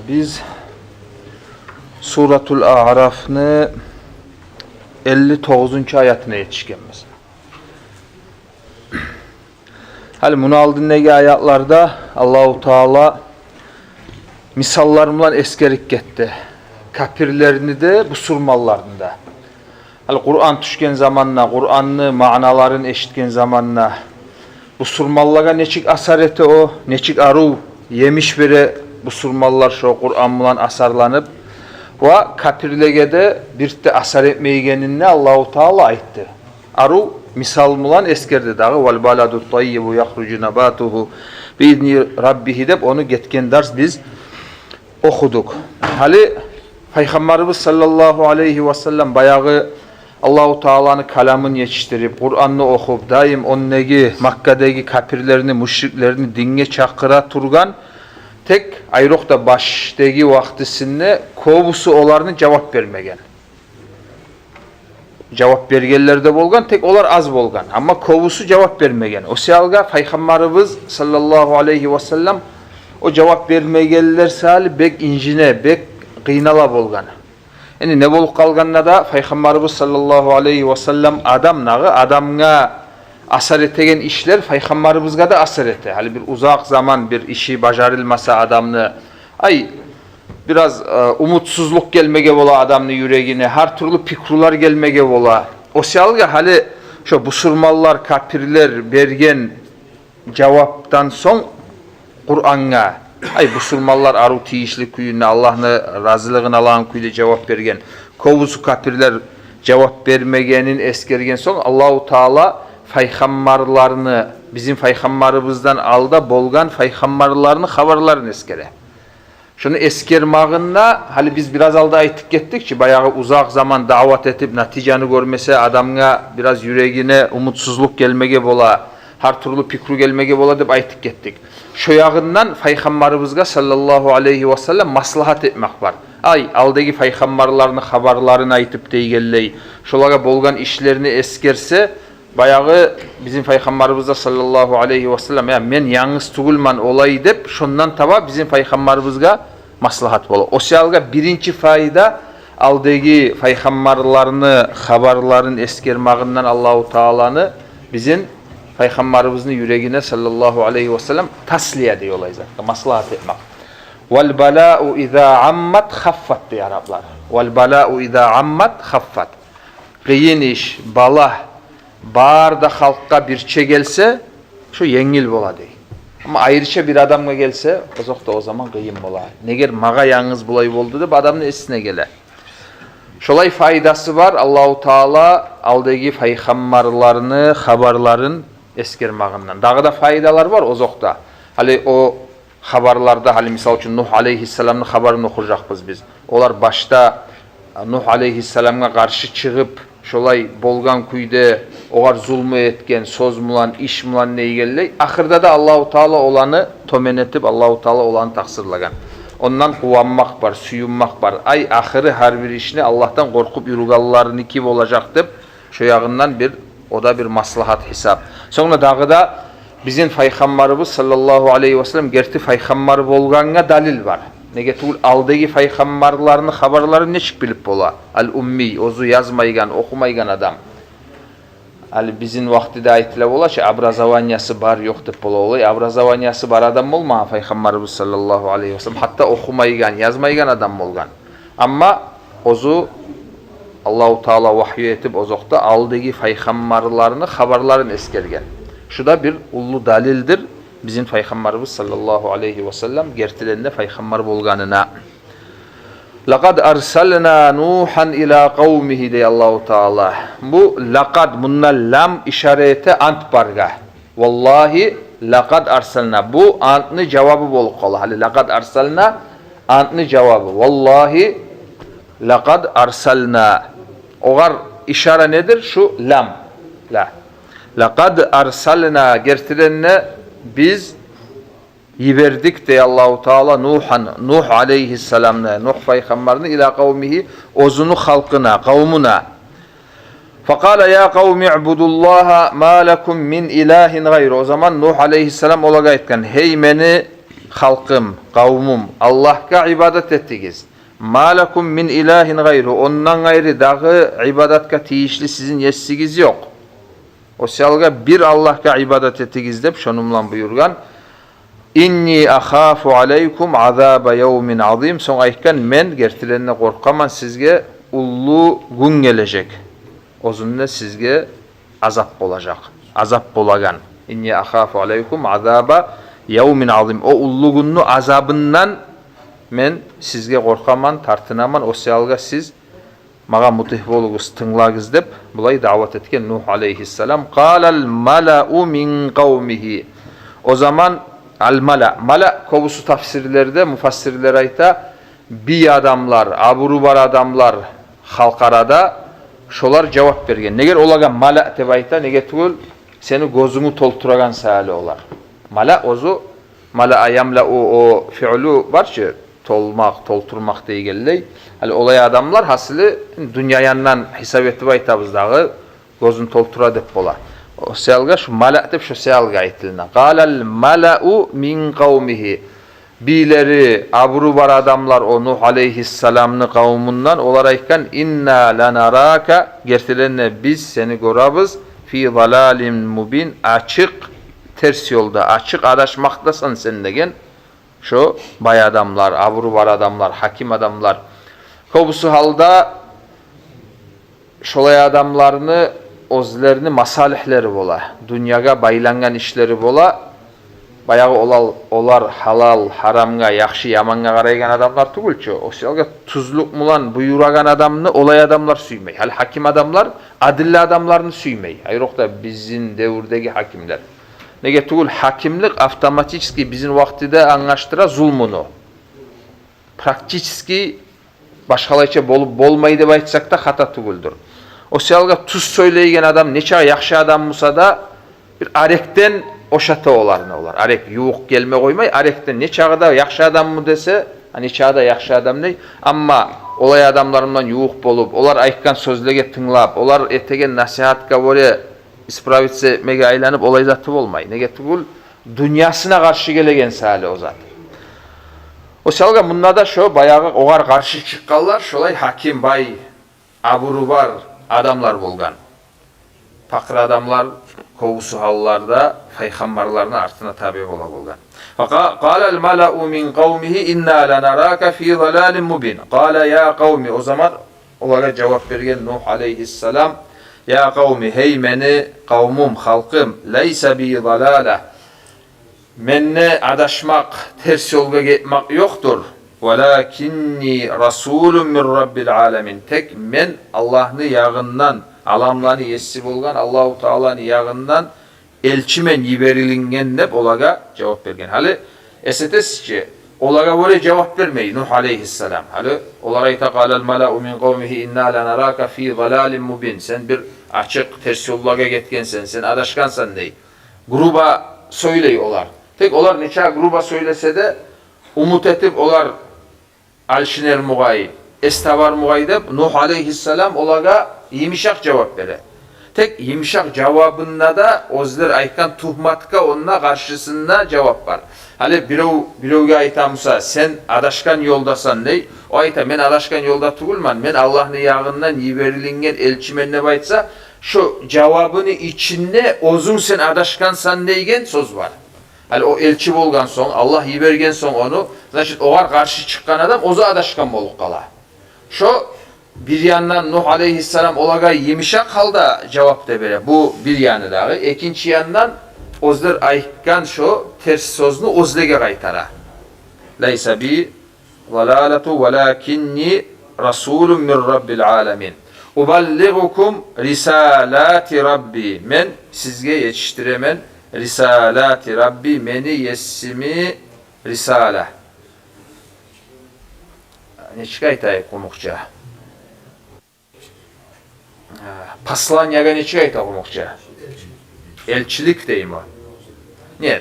Biz Suratul A'raf'ını 59. ayetine yetişkenmiz. Hali bunu aldığındaki ayetlarda Allahu Teala misallarımla eskerik gitti. Kapirlerini de bu surmallarında. Hali Kur'an düşken zamanla, Kur'an'lı manaların eşitken zamanla bu surmallara neçik asareti o, neçik aru yemiş bire bu surmallar şu Kur'an bilan asarlanıp ve kapirlege de bir de asar etmeyegeninne Allahu Teala aytdı. Aru misal bilan eskerdi dağı vel baladu tayyibu yahrucu nabatuhu bi izni rabbih dep onu getken ders biz okuduk. Hali Peygamberimiz sallallahu aleyhi ve sellem bayağı Allahu Teala'nın kalamını yetiştirip Kur'an'ı okup daim onnegi Makke'deki kapirlerini, müşriklerini dinge çakıra turgan tek ayrıqda başdagi vaqtisinde kovusu olarını cevap vermegen. Cevap bergenler de bolgan, tek olar az bolgan. Ama kovusu cevap vermegen. O siyalga Peygamberimiz sallallahu aleyhi ve sellem o cevap vermegenler sali bek injine, bek qıynala bolgan. Yani ne bolup kalganına da Peygamberimiz sallallahu aleyhi ve sellem adamga asar etegen işler Peygamberimizga da asar ete. Hali bir uzak zaman bir işi bacarılmasa adamını biraz umutsuzluk gelmege bola adamını yüreğine, her türlü pikrular gelmege bola. O siyalga hali şu busurmallar, kapirler bergen cevaptan son Kur'an'a busurmallar aru tiyişli kuyuna Allah'ın razılığını alan kuyuyla cevap bergen. Kovusu kapirler cevap vermegenin eskergen son Allahu Teala Peygamberlarını bizim Peygamberimizden alda bolgan Peygamberlarını haberlarını eskere. Şunu eskermağında hali biz biraz alda aytıp gettik ki bayağı uzak zaman davet etip naticanı görmese adamga biraz yüreğine umutsuzluk gelmege bola, her türlü pikru gelmege bola dep aytıp gettik. Şu yağından Peygamberimizga sallallahu aleyhi ve sellem maslahat etmek var. Aldagi Peygamberlarını haberlarını aytıp deygelley, şolara bolgan işlerini eskerse bayağı bizim Peygamberimizde sallallahu aleyhi ve sellem men yalnız tugulman olay dep şundan taba bizim Peygamberimizge maslahat bolu. O siyalga birinci fayda aldagi Peygamberlarını haberların eskermağından Allahu Teala'nı bizim Peygamberimizin yüreğine sallallahu aleyhi ve sellem tasliye diyor olayza. Maslahat etmek. Vel bala'u iza ammat khaffat diyor Araplar. Vel bala'u iza ammat khaffat. Kıyın iş, bala bağırda halkka birçe gelse şu yengil bola dey. Ama ayrıca bir adamga gelse o zaman kıyın bola. Neger mağa yalnız bulay boldu dep adamın esine gele. Şolay faydası var. Allahu Teala aldagi peygamberlarını, haberların eskermağından. Dağı da faydalar var ozokta. Hali o haberlarda hali misal üçün Nuh aleyhisselam'ın haberini okuyacakız biz. Olar başta Nuh aleyhisselam'a karşı çıkıp şolay bolgan kuyde oğar zulmü etken, söz mulan, iş mulan neyi gelley. Ahırda da Allahu Teala olanı tomen etip Allahu Teala olanı taksırlagan. Ondan kuvanmak var, suyunmak var. Ahırı her bir işini Allah'tan korkup yürügallarını kim olacak deyip şu yağından o da bir maslahat hesap. Sonra dağı da bizim Peygamberimiz sallallahu aleyhi ve sellem gerti Peygamber bolganga dalil var. Nege tuğul aldagi Peygamberlarını haberları neçik bilip bola. Al-ummi, ozu yazmaygan, okumaygan adam. Bizim vaktide aytila bola ki abrazavanyası bar yok dep bola olay. Abrazavanyası bar adam olma Peygamberimiz sallallahu aleyhi ve sellem. Hatta okumaygan, yazmaygan adam bolgan. Ama ozu Allahu Teala vahyu etip ozokta aldagi Peygamberlarını haberlarını eskergen. Şu da bir ullu dalildir. Bizim Peygamberimiz sallallahu aleyhi ve sellem gertilerinde Peygamber bolganına. Laqad arsalna Nuhan ila kavmihi diye Allahu Teala. Bu laqad bununla lam işareti ant barga. Vallahi laqad arsalna. Bu antını cevabı bolup kala. Hali laqad arsalna antını cevabı. Vallahi laqad arsalna. Oğar işare nedir? Şu lam. La. Laqad arsalna gertilerine biz yiverdik diye Allahu Teala Nuh aleyhisselam'la Nuh peygamberini ila kavmihi ozunu halkına, kavmuna. Fakala ya kavmi ibudullaha ma lekum min ilahin gayru. O zaman Nuh aleyhisselam olaga etken hey meni halkım, kavmum Allah'a ibadet ettigiz. Malakum min ilahin gayru. Ondan gayrı dağı ibadatka tiyişli sizin yessigiz yok. O salga bir Allah'a ibadet ettigiz dep şonumlan buyurgan. İnni ahafu aleykum azaba yevmin azim. Son aytkan men gertilerine korkaman sizge ullu gün gelecek. Ozunne sizge azap olacak. Azap bolagan. İnni ahafu aleykum azaba yevmin azim. O ullu günü azabından men sizge korkaman, tartınaman. O salga siz mağa mutih boluguz, tınlagız dep bulay davet etken Nuh aleyhisselam. Qalal mala'u min kavmihi. O zaman al-mala. Mala kovusu tafsirlerde mufassirler ayta bir adamlar, aburu var adamlar halkarada şolar cevap bergen. Neger olaga mala dep ayta, nege tugul seni gözünü tolturagan sali olar. Mala ozu mala ayamla o fi'lu barçı tolmak, tolturmak deygelley. Hali olay adamlar hasılı dünya yandan hesap etip aytabızdağı gözün toltura dep bolar. O selga şu mala dep şu selga aytilna. Qalal mala'u min kavmihi. Bileri abru var adamlar o Nuh aleyhisselam'ın kavmundan olar aytkan inna lanaraka gertilerine biz seni görabız fi zalalim mubin açık ters yolda açık adaşmaktasın sen degen. Şu bay adamlar, abru var adamlar, hakim adamlar. Kobusu halda şolay adamlarını özlerini masalihleri bola. Dünyaga baylangan işleri bola. Bayağı olar halal, haramga, yaxşı, yamanga qaraygan adamlar tugulçu. O selga tuzluk mulan buyuragan adamını olay adamlar süymey. Hal hakim adamlar adilli adamlarını süymey. Ayrıca bizim devurdagi hakimler. Nege tugul hakimlik avtomatikski bizim vaktide anlaştıra zulmunu. Praktikski başkalayça bolup bolmayı dep aytsak da hata tuguldur. O selga tuz söyleygen adam neçe yaxşı adam musa da bir arekten oşata olarına olar. Arek yuğuk gelme koymay, arekten ne çağda yaxşı adam mı dese, hani çağda yaxşı adam ney? Ama olay adamlarından yuğuk bolup, olar aytkan sözlege tınlap, olar etegen nasihatka böyle ispravitse mege aylanıp olay zatı olmay. Nege tugul dünyasına karşı gelegen sali o zat. O salga bunda da şu bayağı oğar karşı çıkkallar, şolay hakim bay, aburu var adamlar bolgan. Fakir adamlar kovusu hallarda peygamberlerin artına tabi bola bolgan. Qalal mala'u min kavmihi inna lanaraka fi zalalin mubin. Qala ya kavmi, o zaman onlara cevap bergen Nuh aleyhisselam, ya kavmi hey meni kavmum halkım leysa bi zalala. Menne adaşmak, ters yolga gitmek yoktur. Velakinni rasulun min rabbil alamin. Tek men Allah'ın yağından alamlarını yessi bolgan Allahu Teala'nın yağından elçimen yiberilingen dep olaga cevap bergen. Hali esetesçi olaga böyle cevap vermeyi Nuh aleyhisselam. Hali olara ayta qalal mala'u min kavmihi inna lanaraka fi zalalin mubin. Sen bir açık ters yollaga getkensen, sen adaşkansan dey. Gruba söyley olar. Tek olar neçe gruba söylese de umut etip olar alşiner mugayi, estavar mugayi dep Nuh aleyhisselam olaga yimşak cevap vere. Tek yimşak cevabında da ozler aytkan tuhmatka onunla karşısında cevap var. Hali birovga aytamusa sen adaşkan yoldasan ney? O ayta men adaşkan yolda tugulman. Men Allah'ın yağından yiberilingen elçimenne baytsa şu cevabını içinde ozun sen adaşkansan neygen söz var. Hali o elçi bolgan son Allah yibergen son onu значит oğar karşı çıkan adam ozu adaşkan bolup kala. Şu bir yandan Nuh aleyhisselam olaga yemişak halda cevap da bere. Bu bir yanı dağı. İkinci yandan ozlar aytkan şu ters sözünü ozlege kaytara. Leysa bi zalalatu velakinni rasulun min rabbil alamin. Uballigukum risalati rabbi. Men sizge yetiştiremen risalati rabbi meni yessimi risale. Ne çıkaytay kumukça. Paslanyaga neçe ayta kumukça. Elçilik deyim o. Ne?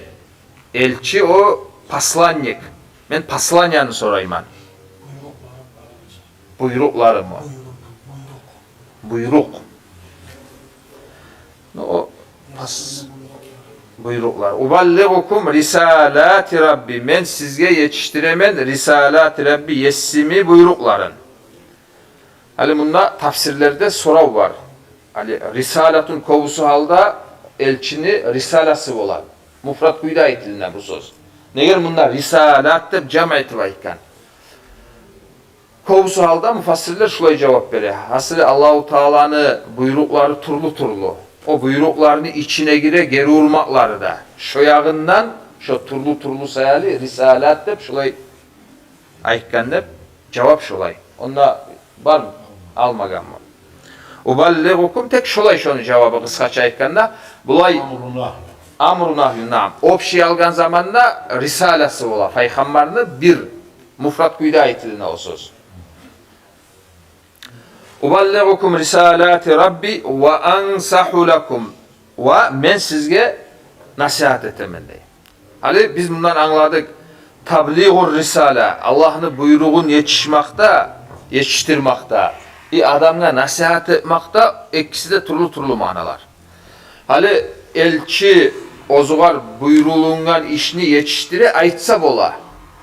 Elçi o paslanyak. Men paslanyanı sorayman. Buyruklarım o. Buyruk. O buyruklar. Uballigukum risalati Rabbi. Men sizge yetiştiremen risalati Rabbi yessimi buyrukların. Hali bunda tafsirlerde sorav var. Hali risalatun kovusu halda elçini risalası olan. Mufrat kuyda ayetiline bu söz. Neger bunlar risalat deb cam aytibaykan. Kovusu halda mufassirler şulay cevap verir. Hasılı Allahu Teala'nın buyrukları turlu. O buyruklarını içine gire geri urmakları da. Şu yağından şu turlu sayılı risalat deb şulay aytkan deb cevap şulay. Onda var mı? Almagan mı? Uballigukum tek şulay şonu cevabı kıskaça aytkanda. Bulay amru nahyu naam. Opşi algan zamanda risalası ola. Peygamberinin bir mufrat kuyda ayetiline o söz. Uballigukum risalati Rabbi ve ansahu lakum. Ve men sizge nasihat etemen deyim. Hali biz bundan anladık. Tabliğur risale. Allah'ın buyruğun yetiştirmakta. Bir adamla nasihat etmakta ikisi de turlu manalar. Hali elçi ozugar buyrulungan işini yetiştire aytsa bola.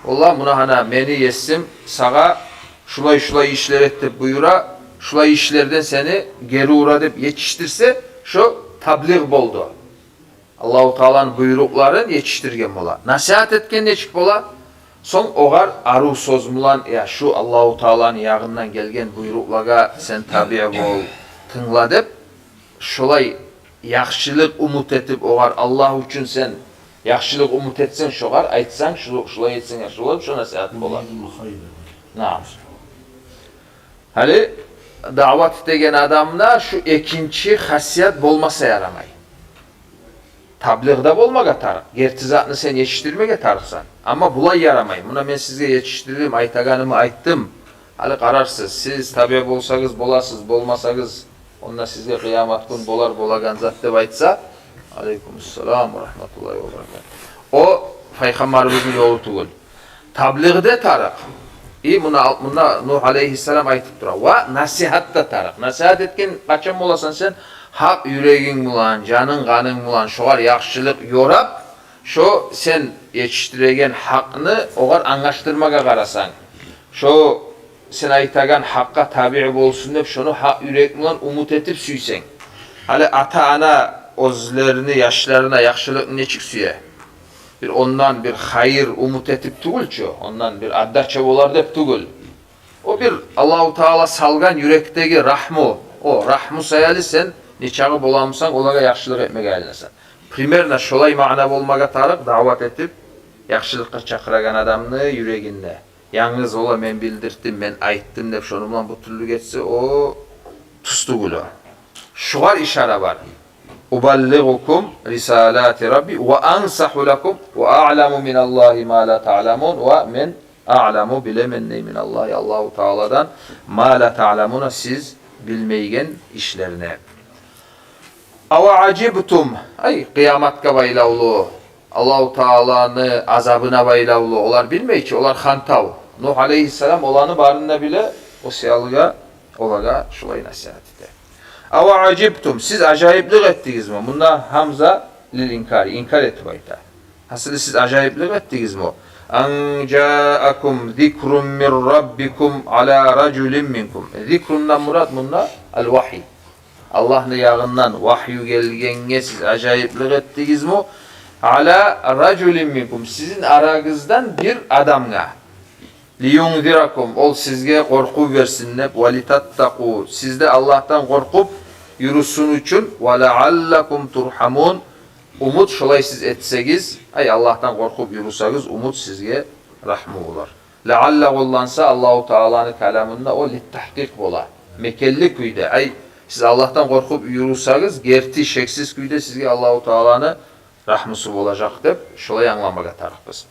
Allah buna hana meni yesim sağa şulay işler etti buyura. Şulay işlerden seni geri uğradıp yetiştirse şu tabliğ boldu. Allahu Teala'nın buyrukların yetiştirgen bola. Nasihat etken neçik bola? Son oğar aru sozmulan ya şu Allahu Teala'nın yağından gelgen buyruklara sen tabi bol tınla dep şolay yaxşılık umut etip oğar Allah üçün sen yaxşılık umut etsen şoğar aytsan şolay etsen yaxşı olup şu nasihat bolar. Naam. Hali davat degen adamda şu ikinci hasiyat bolmasa yaramay. Tabliğde bolmaga tarık. Gertizatını sen yetiştirmege tarıksan. Ama bulay yaramay. Buna ben size yetiştirdim, aytaganımı ayttım. Hali kararsız. Siz tabi bolsanız bolasız, bolmasanız onda sizge kıyamet gün bolagan zat deb aytsa aleykümselam ve rahmetullahi ve berekatuhu. O Peygamberimizin yolu tugul. Tabliğde tarık. Buna Nuh aleyhisselam aytıp dura. Ve nasihatta tarık. Nasihat etken kaçan bolasan sen hak yüreğin bulan, canın kanın bulan, şoğar yaxşılık yorap, şu sen yetiştiregen hakkını oğar anlaştırmaga karasan. Şu sen aytagan hakka tabi bolsun dep şunu hak yürek bulan umut etip süysen. Hali ata ana özlerini, yaşlarına yaxşılık neçik süye. Bir ondan bir hayır umut etip tugulçu, ondan bir addaça bolar dep tugul. O bir Allahu Teala salgan yürekteki rahmu, o rahmu sayali sen niçağı bolamsan olaga yaxşılık etmege aylansan. Primerna şolay ma'na bolmaga tarık davat etip yaxşılıkka çakıragan adamını yüreğinde. Yalnız ola men bildirdim, men ayttım dep şonu bilan bu türlü geçse o tustugulu. Şuar işara var. Uballigukum risalati Rabbi ve ansahu lakum ve a'lamu minallahi ma la ta'lamun ve men a'lamu bilemenni minallahi Allahu Teala'dan ma la ta'lamuna siz bilmeygen işlerine. Ava acibtum ay kıyamatka baylavlu Allahu Teala'nı azabına baylavlu olar bilmey ki olar hantav. Nuh aleyhisselam olanı barında bile o siyalıga olaga şulay nasihat etti. Ava acibtum siz acayiplik ettiniz mi? Bunda Hamza lil inkari inkar etti bayta. Hasılı siz acayiplik ettiniz mi? An ca'akum zikrun min rabbikum ala raculin minkum. Zikrundan murad bunda el vahiy. Allah'ın yağından vahyu gelgenge siz acayiplik ettiniz mi? Ala raculin minkum. Sizin aranızdan bir adamga. Liyunzirakum. Ol sizge korku versin. Ve litattaku. Siz de Allah'tan korkup yürüsün için. Ve leallakum turhamun. Umut şolay siz etsegiz. Ay Allah'tan korkup yürüseniz umut sizge rahmu olur. Lealla kullansa Allahu Teala'nın kelamında o littahkik bola. Mekelli kuyda. Ay siz Allah'tan korkup yürüseniz gerti şeksiz kuyda sizge Allahu Teala'nın rahmusu olacak dep şolay anlamaga tarıkız.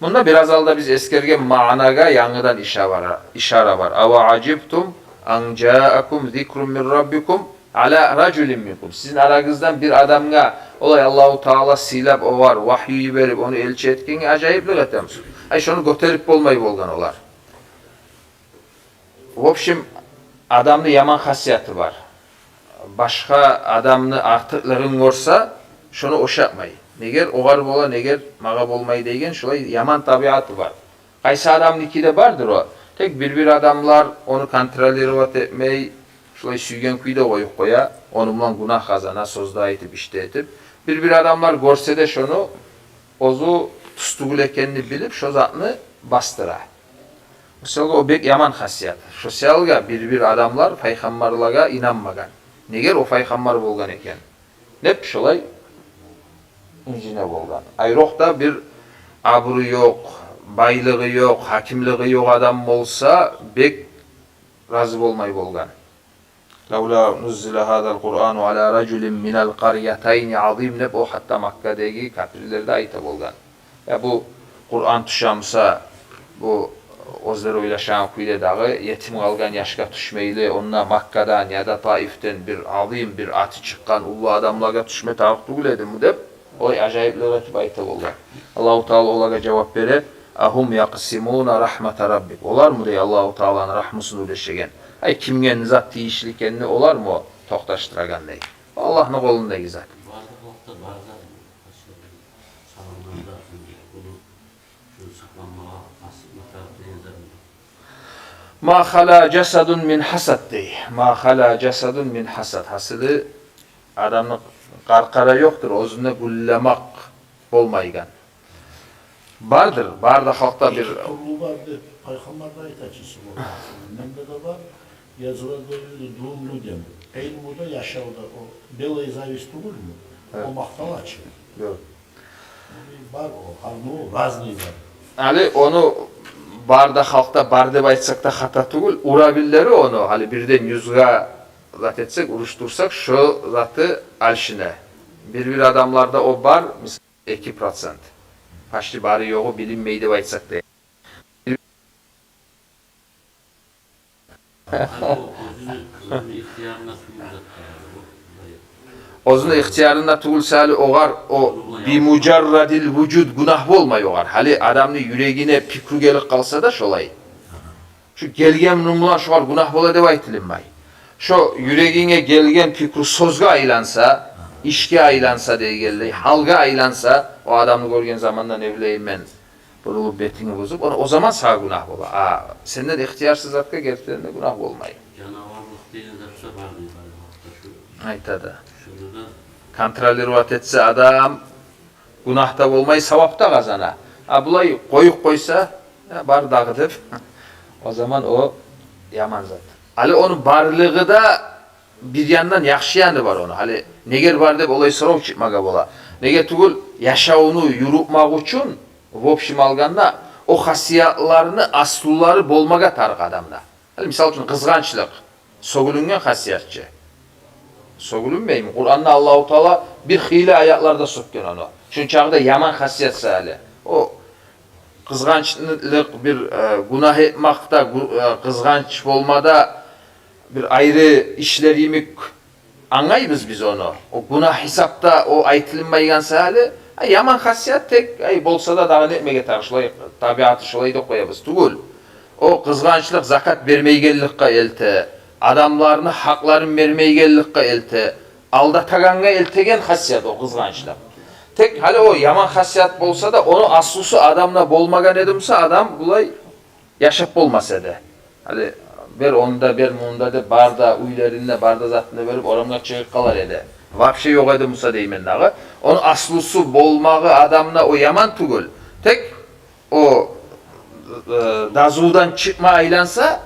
Bunda biraz alda biz eskergen ma'naga yanıdan işara var. Ava acibtum an ca'akum zikrun min rabbikum ala raculin minkum. Sizin aranızdan bir adamga olay Allahu Teala silap o var, vahyi verip onu elçi etkeni acayiplik etemiz. Ay şunu göterip bolmayı bolgan olar. Vopşim adamın yaman hasiyatı var. Başka adamını artıkların olsa şunu oşapmayı. Neger oğar bola, neger mağa bolmay degen şolay yaman tabiatı var. Qaysı adamnikide bardır o. Tek bir adamlar onu kontrol etmey, şolay süygen kuyda koyup koya, onunla günah kazana, sözda etip, işte etip. Bir adamlar görse de şonu, ozu tustugul ekenini bilip, şo zatını bastıra. Mesela o bek yaman hasiyat. Şo selga bir adamlar paygambarlığa inanmagan. Neger o paygambar bolgan eken. Nep şolay incine bolgan. Ayroqda bir aburu yok, baylığı yok, hakimliği yok adam olsa bek razı bolmay bolgan. Laula nuzzila hadal Kur'anu ala raculin minal qaryatayn azim nep o hatta Makka'daki kafirlerde ayta bolgan. Ya bu Kur'an tuşamsa bu ozları oylaşan kuyda dağı yetim kalgan yaşka düşmeyli onna Makka'dan ya da Taif'ten bir azim bir atı çıkkan ulu adamlarga düşme tağık duguledi mu dep oy ajayiplere tip ayta bolgan. Allahu Teala olaga cevap bere ahum yaqsimuna rahmeta rabbik. Olar mı diye Allahu Teala'nın rahmısını uleşegen. Ay kimgen zat tiyişlikenni olar mı o toqtaştıragan dey. Allah'ın kolundaki zat. Ma hala cesadun min hasad dey. Ma hala cesadun min hasad. Hasıdı adamın qarqara yoktur. Özünde gullamak olmaygan. Bardır. Barda halkta bir... Kurulu vardı. Peygamber'de aytaçısı var. Mende de var. Yazılarda doğumlu dem. Eylül'de yaşavda o Belayı zavist olur mu? Evet. O maktal açı. Yok. Var o. Harnu razlı var. Ali onu barda halkta bar deb aytsak da hata tugul. Urabilleri onu. Hali birden yüzga zat etsek, uruştursak şu zatı alşine. Bir adamlarda o bar misal 2%. Paşlı bari yoğu bilinmeydi aytsak da. Ozun ihtiyarında tugulsali oğar o bi mucarradil vücud günah bolmay oğar. Hali adamni yüreğine pikru gelip kalsa da şolay. Şu gelgen numlan şoğar günah bola deb aytilinmay. Şu yüreğine gelgen pikru sozga aylansa, işke aylansa deygelley, halga aylansa o adamı görgen zamanda ne bileyim ben burulup betini bozup o zaman sağ günah bola. Senden ihtiyarsız zatka geliplerinde günah bolmay. Canavarlık diye derse var diye. Aytada. Kontrolü ruhat etse adam günahta olmayı sevapta kazana. Bulay koyuk koysa bar dağıtıp o zaman o yaman zat. Ali onun barlığı da bir yandan yaxşı yanı var onu. Hali neger bar deb olay sorok çıkmaga bola. Neger tugul yaşaunu yurupmak üçün vopşim alganda o hasiyatlarını asluları bolmaga tarık adamda. Hali misal üçün kızgançlık sogulungan hasiyatçı. Sogulunmayım. Kur'an'da Allahu Teala bir hile ayaklarda sokken onu. Çünkü çağda yaman hasiyet sahili. O kızgançlık bir günah etmekte, kızganç olmada bir ayrı işler yemek anlayırız biz onu. O günah hesapta o aytılmaygan sahili yaman hasiyet tek bolsa da dağın etmeye tarışılay tabiatı şolay da koyabız. Tugul. O kızgançlık zakat vermeygellikka elte. Adamlarını haklarını vermeygellikka elte. Aldataganga eltegen hasiyat o kızgançlık. Tek hali o yaman hasiyat bolsa da onu aslusu adamla bolmagan edimse adam bulay yaşap bolmasa da. Hali ver onda ver munda da barda uylarında barda zatında verip oramlar çıkıp kalar ede. Vapşe yok edimse deymen dağı. Onun aslusu bolmağı adamla o yaman tugul. Tek o dazudan çıkma aylansa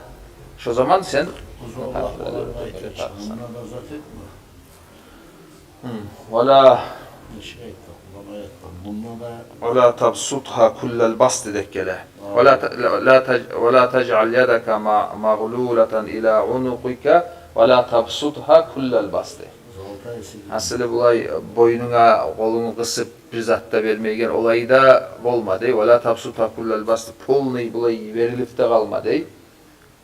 şu zaman sen ولا تبسطها كل البسط dekkele. ولا تجعل يدك مغلولة إلى عنقك ولا تبسطها كل البسط. Aslında bulay boynuna kolunu kısıp bir zatta vermeygen olayı da olmadı. ولا تبسطها كل البسط. Polni bulay verilip de kalmadı.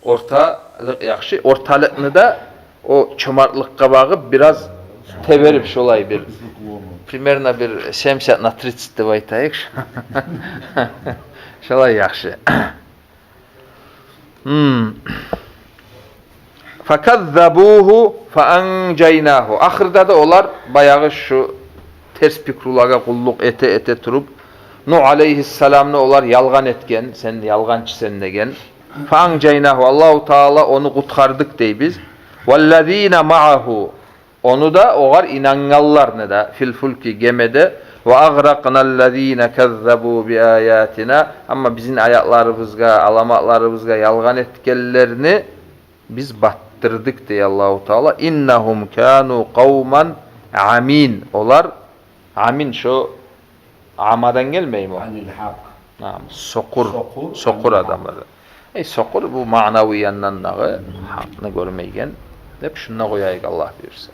Ortalık yaxşı. Ortalıkını da o çomartlıkka bağıp biraz teverip şolay bir. Примерно bir 70 на 30 deb aytayık. Şolay yaxşı. Fakazzabuhu faanjaynahu. Ahirda da olar bayağı şu ters pikrulaga kulluk ete turup Nuh aleyhisselam'ı olar yalgan etken, sen yalgancı sen degen. Fa'ancaynahu Allahu Teala onu kutkardık dey biz. Vellezine ma'ahu onu da oğar inangallar ne da fil fulki gemede ve agraqnallezine kezzebu bi ayatina ama bizim ayatlarımızga, alamatlarımızga yalgan etkenlerini biz battırdık diye Allahu Teala. İnnahum kanu kavman amin. Olar amin şu amadan gelmeyim o. Anil hak. Sokur. Sokur. Sokur adamları. Sokur bu manavi yandan hakkını görmeyken hep şununla koyayık Allah buyursa.